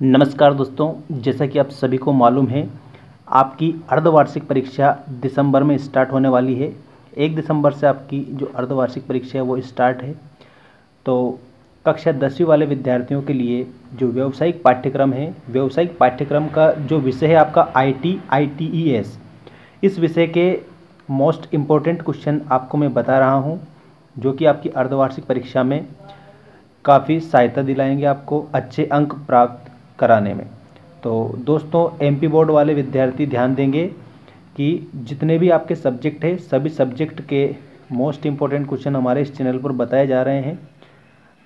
नमस्कार दोस्तों, जैसा कि आप सभी को मालूम है, आपकी अर्धवार्षिक परीक्षा दिसंबर में स्टार्ट होने वाली है। 1 दिसंबर से आपकी जो अर्धवार्षिक परीक्षा है वो स्टार्ट है। तो कक्षा 10वीं वाले विद्यार्थियों के लिए जो व्यावसायिक पाठ्यक्रम है, व्यावसायिक पाठ्यक्रम का जो विषय है आपका ITES, इस विषय के मोस्ट इम्पोर्टेंट क्वेश्चन आपको मैं बता रहा हूँ, जो कि आपकी अर्धवार्षिक परीक्षा में काफ़ी सहायता दिलाएंगे आपको अच्छे अंक प्राप्त कराने में। तो दोस्तों, MP बोर्ड वाले विद्यार्थी ध्यान देंगे कि जितने भी आपके सब्जेक्ट है, सभी सब्जेक्ट के मोस्ट इम्पोर्टेंट क्वेश्चन हमारे इस चैनल पर बताए जा रहे हैं।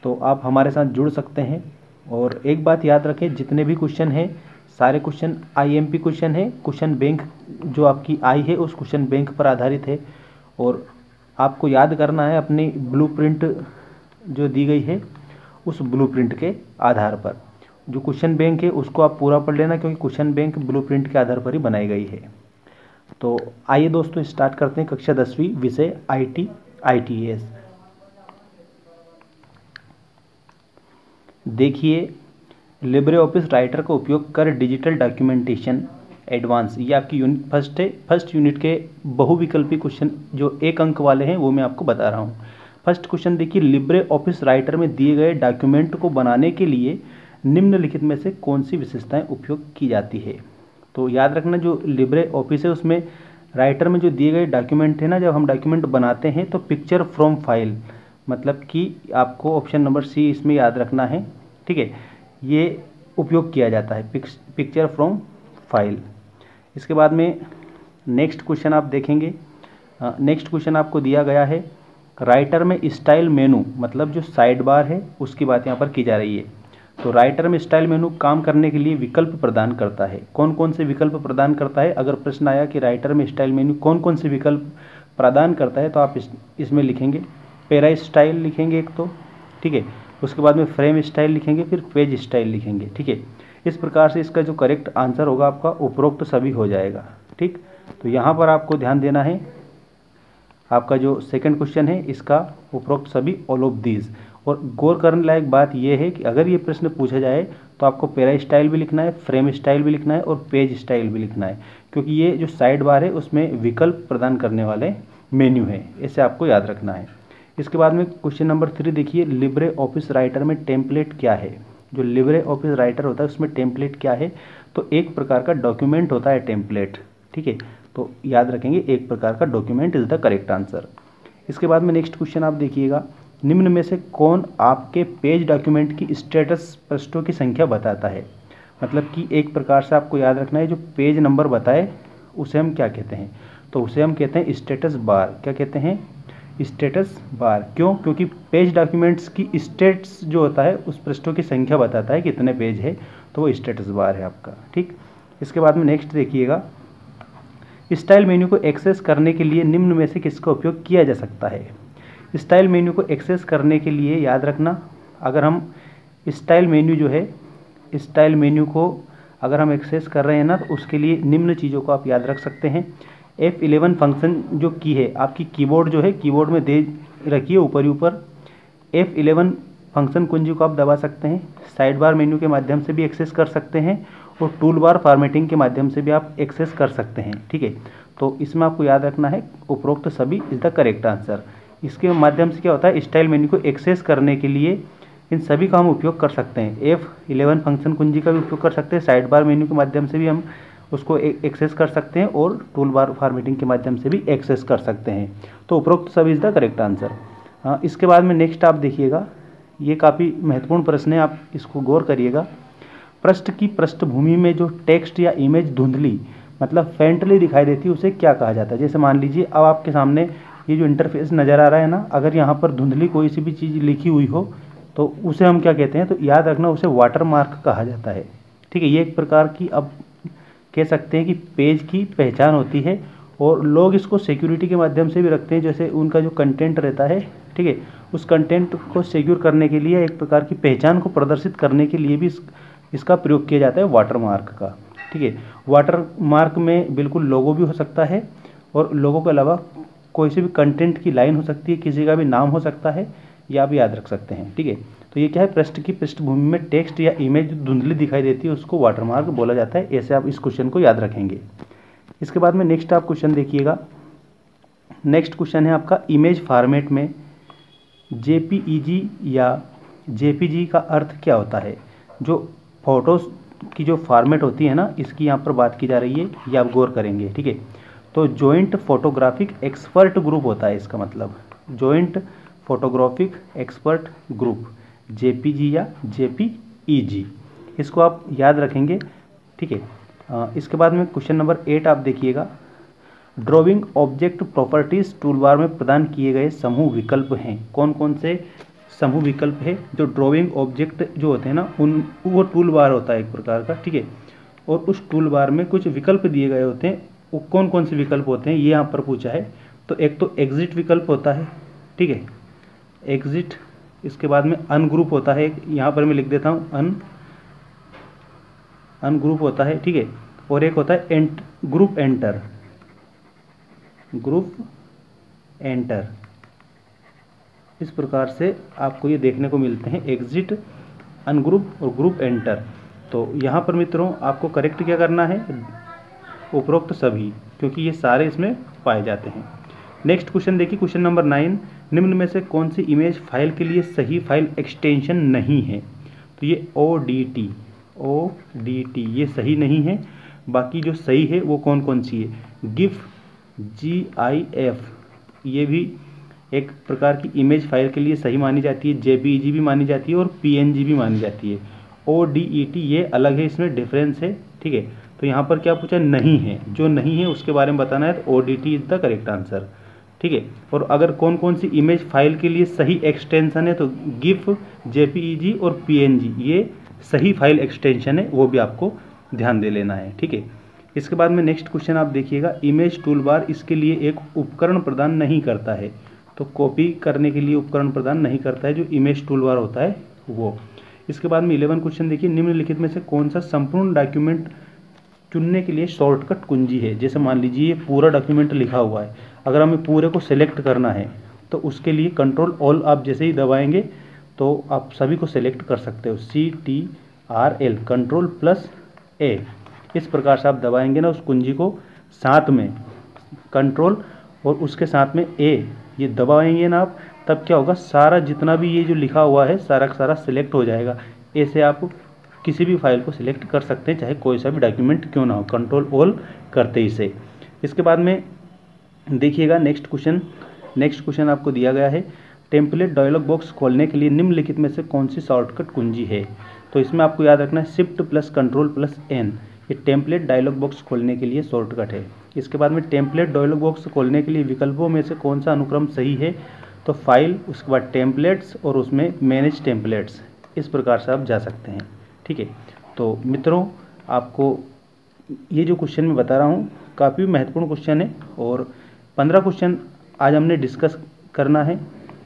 तो आप हमारे साथ जुड़ सकते हैं। और एक बात याद रखें, जितने भी क्वेश्चन हैं सारे क्वेश्चन IMP क्वेश्चन है। क्वेश्चन बैंक जो आपकी आई है उस क्वेश्चन बैंक पर आधारित है। और आपको याद करना है अपनी ब्लूप्रिंट जो दी गई है उस ब्लूप्रिंट के आधार पर। जो क्वेश्चन बैंक है उसको आप पूरा पढ़ लेना, क्योंकि क्वेश्चन बैंक ब्लूप्रिंट के आधार पर ही बनाई गई है। तो आइए दोस्तों स्टार्ट करते हैं कक्षा 10वीं विषय ITES। देखिए, लिब्रे ऑफिस राइटर का उपयोग कर डिजिटल डॉक्यूमेंटेशन एडवांस, ये आपकी यूनिट फर्स्ट है। फर्स्ट यूनिट के बहुविकल्पी क्वेश्चन जो 1 अंक वाले हैं वो मैं आपको बता रहा हूँ। फर्स्ट क्वेश्चन देखिए, लिब्रे ऑफिस राइटर में दिए गए डॉक्यूमेंट को बनाने के लिए निम्नलिखित में से कौन सी विशेषताएं उपयोग की जाती है। तो याद रखना, जो लिब्रे ऑफिस है उसमें राइटर में जो दिए गए डॉक्यूमेंट है ना, जब हम डॉक्यूमेंट बनाते हैं तो पिक्चर फ्रॉम फाइल, मतलब कि आपको ऑप्शन नंबर C इसमें याद रखना है। ठीक है, ये उपयोग किया जाता है पिक्चर फ्रॉम फाइल। इसके बाद में नेक्स्ट क्वेश्चन आप देखेंगे। नेक्स्ट क्वेश्चन आपको दिया गया है, राइटर में स्टाइल मेनू, मतलब जो साइड बार है उसकी बात यहाँ पर की जा रही है। तो राइटर में स्टाइल मेनू काम करने के लिए विकल्प प्रदान करता है। कौन कौन से विकल्प प्रदान करता है? अगर प्रश्न आया कि राइटर में स्टाइल मेनू कौन कौन से विकल्प प्रदान करता है, तो आप इसमें लिखेंगे पैरा स्टाइल लिखेंगे एक तो, ठीक है, उसके बाद में फ्रेम स्टाइल लिखेंगे, फिर पेज स्टाइल लिखेंगे। ठीक है, इस प्रकार से इसका जो करेक्ट आंसर होगा आपका उपरोक्त सभी हो जाएगा। ठीक, तो यहाँ पर आपको ध्यान देना है, आपका जो सेकंड क्वेश्चन है इसका उपरोक्त सभी ऑल ऑफ दीज। और गौर करने लायक बात यह है कि अगर ये प्रश्न पूछा जाए तो आपको पैरा स्टाइल भी लिखना है, फ्रेम स्टाइल भी लिखना है और पेज स्टाइल भी लिखना है, क्योंकि ये जो साइड बार है उसमें विकल्प प्रदान करने वाले मेन्यू है, इसे आपको याद रखना है। इसके बाद में क्वेश्चन नंबर 3 देखिए, लिब्रे ऑफिस राइटर में टेम्पलेट क्या है। जो लिब्रे ऑफिस राइटर होता है उसमें टेम्पलेट क्या है? तो एक प्रकार का डॉक्यूमेंट होता है टेम्पलेट। ठीक है, तो याद रखेंगे एक प्रकार का document is the correct answer. इसके बाद में नेक्स्ट क्वेश्चन आप देखिएगा, निम्न में से कौन आपके पेज डॉक्यूमेंट की स्टेटस पृष्ठों की संख्या बताता है। मतलब कि एक प्रकार से आपको याद रखना है, जो पेज नंबर बताए उसे हम क्या कहते हैं? तो उसे हम कहते हैं स्टेटस बार। क्या कहते हैं? Status bar. क्यों? क्योंकि पेज डॉक्यूमेंट्स की स्टेट्स जो होता है उस पृष्ठों की संख्या बताता है कितने पेज है, तो वो स्टेटस बार है आपका। ठीक, इसके बाद में नेक्स्ट देखिएगा, स्टाइल मेन्यू को एक्सेस करने के लिए निम्न में से किसका उपयोग किया जा सकता है। स्टाइल मेन्यू को एक्सेस करने के लिए याद रखना, अगर हम स्टाइल मेन्यू जो है, स्टाइल मेन्यू को अगर हम एक्सेस कर रहे हैं ना, तो उसके लिए निम्न चीज़ों को आप याद रख सकते हैं। F11 फंक्शन जो की है आपकी कीबोर्ड जो है, कीबोर्ड में दे रखिए ऊपर ही ऊपर, F11 फंक्शन कुंजी को आप दबा सकते हैं। साइड बार मेन्यू के माध्यम से भी एक्सेस कर सकते हैं और टूल बार फॉर्मेटिंग के माध्यम से भी आप एक्सेस कर सकते हैं। ठीक है, तो इसमें आपको याद रखना है उपरोक्त सभी इज द करेक्ट आंसर। इसके माध्यम से क्या होता है, स्टाइल मेन्यू को एक्सेस करने के लिए इन सभी का हम उपयोग कर सकते हैं। F11 फंक्शन कुंजी का भी उपयोग कर सकते हैं, साइड बार मेन्यू के माध्यम से भी हम उसको एक्सेस कर सकते हैं और टूल बार फॉर्मेटिंग के माध्यम से भी एक्सेस कर सकते हैं। तो उपरोक्त सभी इज द करेक्ट आंसर। इसके बाद में नेक्स्ट आप देखिएगा, ये काफ़ी महत्वपूर्ण प्रश्न है, आप इसको गौर करिएगा। पृष्ठ की पृष्ठभूमि में जो टेक्स्ट या इमेज धुंधली मतलब फेंटली दिखाई देती है उसे क्या कहा जाता है। जैसे मान लीजिए अब आपके सामने ये जो इंटरफेस नज़र आ रहा है ना, अगर यहाँ पर धुंधली कोई सी भी चीज़ लिखी हुई हो तो उसे हम क्या कहते हैं? तो याद रखना उसे वाटर मार्क कहा जाता है। ठीक है, ये एक प्रकार की अब कह सकते हैं कि पेज की पहचान होती है और लोग इसको सिक्योरिटी के माध्यम से भी रखते हैं। जैसे उनका जो कंटेंट रहता है, ठीक है, उस कंटेंट को सिक्योर करने के लिए, एक प्रकार की पहचान को प्रदर्शित करने के लिए भी इसका प्रयोग किया जाता है वाटर मार्क का। ठीक है, वाटर मार्क में बिल्कुल लोगो भी हो सकता है और लोगों के अलावा कोई सी भी कंटेंट की लाइन हो सकती है, किसी का भी नाम हो सकता है, या आप याद रख सकते हैं। ठीक है, तो ये क्या है, पृष्ठ की पृष्ठभूमि में टेक्स्ट या इमेज धुंधली दिखाई देती है उसको वाटरमार्क बोला जाता है। ऐसे आप इस क्वेश्चन को याद रखेंगे। इसके बाद में नेक्स्ट आप क्वेश्चन देखिएगा। नेक्स्ट क्वेश्चन है आपका, इमेज फॉर्मेट में जेपीईजी या जेपीजी का अर्थ क्या होता है। जो फोटोज की जो फॉर्मेट होती है ना, इसकी यहाँ पर बात की जा रही है, ये आप गौर करेंगे, ठीक है। तो जॉइंट फोटोग्राफिक एक्सपर्ट ग्रुप होता है इसका मतलब, joint photographic expert group, JPG या जेपीईजी, इसको आप याद रखेंगे, ठीक है। इसके बाद में क्वेश्चन नंबर 8 आप देखिएगा। ड्राइंग ऑब्जेक्ट प्रॉपर्टीज टूलबार में प्रदान किए गए समूह विकल्प हैं। कौन कौन से समूह विकल्प है? जो ड्राइंग ऑब्जेक्ट जो होते हैं ना, वो टूल बार होता है एक प्रकार का, ठीक है। और उस टूल बार में कुछ विकल्प दिए गए होते हैं, वो कौन कौन से विकल्प होते हैं ये यहाँ पर पूछा है। तो एक तो एग्जिट विकल्प होता है, ठीक है, एग्जिट। इसके बाद में अनग्रुप होता है, यहाँ पर मैं लिख देता हूँ अनग्रुप होता है, ठीक है। और एक होता है ग्रुप एंटर, ग्रुप एंटर। इस प्रकार से आपको ये देखने को मिलते हैं, एग्जिट, अनग्रुप और ग्रुप एंटर। तो यहाँ पर मित्रों आपको करेक्ट क्या करना है, उपरोक्त सभी, क्योंकि ये सारे इसमें पाए जाते हैं। नेक्स्ट क्वेश्चन देखिए, क्वेश्चन नंबर 9, निम्न में से कौन सी इमेज फाइल के लिए सही फाइल एक्सटेंशन नहीं है। तो ये ODT ये सही नहीं है। बाकी जो सही है वो कौन कौन सी है, GIF ये भी एक प्रकार की इमेज फाइल के लिए सही मानी जाती है, JPEG भी मानी जाती है और PNG भी मानी जाती है। ODET ये अलग है, इसमें डिफरेंस है, ठीक है। तो यहाँ पर क्या पूछा, नहीं है, जो नहीं है उसके बारे में बताना है, तो ODT is the correct answer, ठीक है। और अगर कौन कौन सी इमेज फाइल के लिए सही एक्सटेंशन है, तो GIF, JPEG और PNG ये सही फाइल एक्सटेंशन है, वो भी आपको ध्यान दे लेना है, ठीक है। इसके बाद में नेक्स्ट क्वेश्चन आप देखिएगा, इमेज टूल बार इसके लिए एक उपकरण प्रदान नहीं करता है। तो कॉपी करने के लिए उपकरण प्रदान नहीं करता है जो इमेज टूल बार होता है वो। इसके बाद में 11 क्वेश्चन देखिए, निम्नलिखित में से कौन सा संपूर्ण डॉक्यूमेंट चुनने के लिए शॉर्टकट कुंजी है। जैसे मान लीजिए ये पूरा डॉक्यूमेंट लिखा हुआ है, अगर हमें पूरे को सिलेक्ट करना है तो उसके लिए कंट्रोल ऑल आप जैसे ही दबाएंगे तो आप सभी को सिलेक्ट कर सकते हो, CTRL कंट्रोल प्लस A, इस प्रकार से आप दबाएंगे ना उस कुंजी को, साथ में कंट्रोल और उसके साथ में A ये दबाएंगे ना आप, तब क्या होगा, सारा जितना भी ये जो लिखा हुआ है सारा का सारा सिलेक्ट हो जाएगा। ऐसे आप किसी भी फाइल को सिलेक्ट कर सकते हैं, चाहे कोई सा भी डॉक्यूमेंट क्यों ना हो, कंट्रोल ऑल करते ही से। इसके बाद में देखिएगा नेक्स्ट क्वेश्चन आपको दिया गया है, टेम्पलेट डायलॉग बॉक्स खोलने के लिए निम्नलिखित में से कौन सी शॉर्टकट कुंजी है। तो इसमें आपको याद रखना है shift plus control plus N, ये टेम्पलेट डायलॉग बॉक्स खोलने के लिए शॉर्टकट है। इसके बाद में टेम्पलेट डायलॉग बॉक्स खोलने के लिए विकल्पों में से कौन सा अनुक्रम सही है। तो फाइल, उसके बाद टेम्पलेट्स और उसमें मैनेज टेम्पलेट्स, इस प्रकार से आप जा सकते हैं, ठीक है। तो मित्रों आपको ये जो क्वेश्चन मैं बता रहा हूँ काफ़ी महत्वपूर्ण क्वेश्चन है, और 15 क्वेश्चन आज हमने डिस्कस करना है।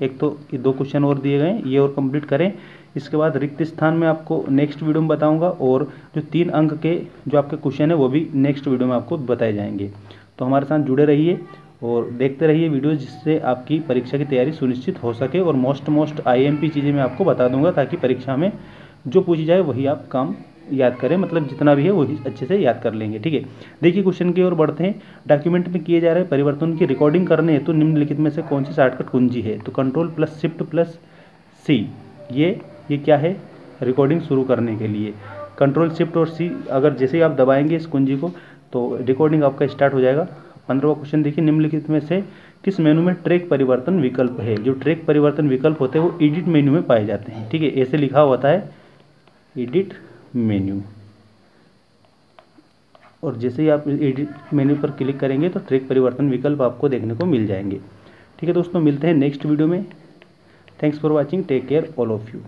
एक तो ये 2 क्वेश्चन और दिए गए हैं, ये और कंप्लीट करें। इसके बाद रिक्त स्थान में आपको नेक्स्ट वीडियो में बताऊंगा, और जो 3 अंक के जो आपके क्वेश्चन है वो भी नेक्स्ट वीडियो में आपको बताए जाएंगे। तो हमारे साथ जुड़े रहिए और देखते रहिए वीडियो, जिससे आपकी परीक्षा की तैयारी सुनिश्चित हो सके। और मोस्ट IMP चीज़ें मैं आपको बता दूंगा, ताकि परीक्षा में जो पूछी जाए वही आप काम याद करें, मतलब जितना भी है वही अच्छे से याद कर लेंगे, ठीक है। देखिए क्वेश्चन की ओर बढ़ते हैं। डॉक्यूमेंट में किए जा रहे परिवर्तन की रिकॉर्डिंग करने हेतु निम्नलिखित में से कौन सी शॉर्टकट कुंजी है। तो control plus shift plus C, ये क्या है, रिकॉर्डिंग शुरू करने के लिए कंट्रोल शिफ्ट और C अगर जैसे ही आप दबाएंगे इस कुंजी को तो रिकॉर्डिंग आपका स्टार्ट हो जाएगा। 15वां क्वेश्चन देखिए, निम्नलिखित में से किस मेनू में ट्रैक परिवर्तन विकल्प है। जो ट्रैक परिवर्तन विकल्प होते हैं वो एडिट मेन्यू में पाए जाते हैं, ठीक है। ऐसे लिखा होता है एडिट मेन्यू, और जैसे ही आप एडिट मेन्यू पर क्लिक करेंगे तो ट्रैक परिवर्तन विकल्प आपको देखने को मिल जाएंगे, ठीक है। दोस्तों मिलते हैं नेक्स्ट वीडियो में। Thanks for watching, take care all of you.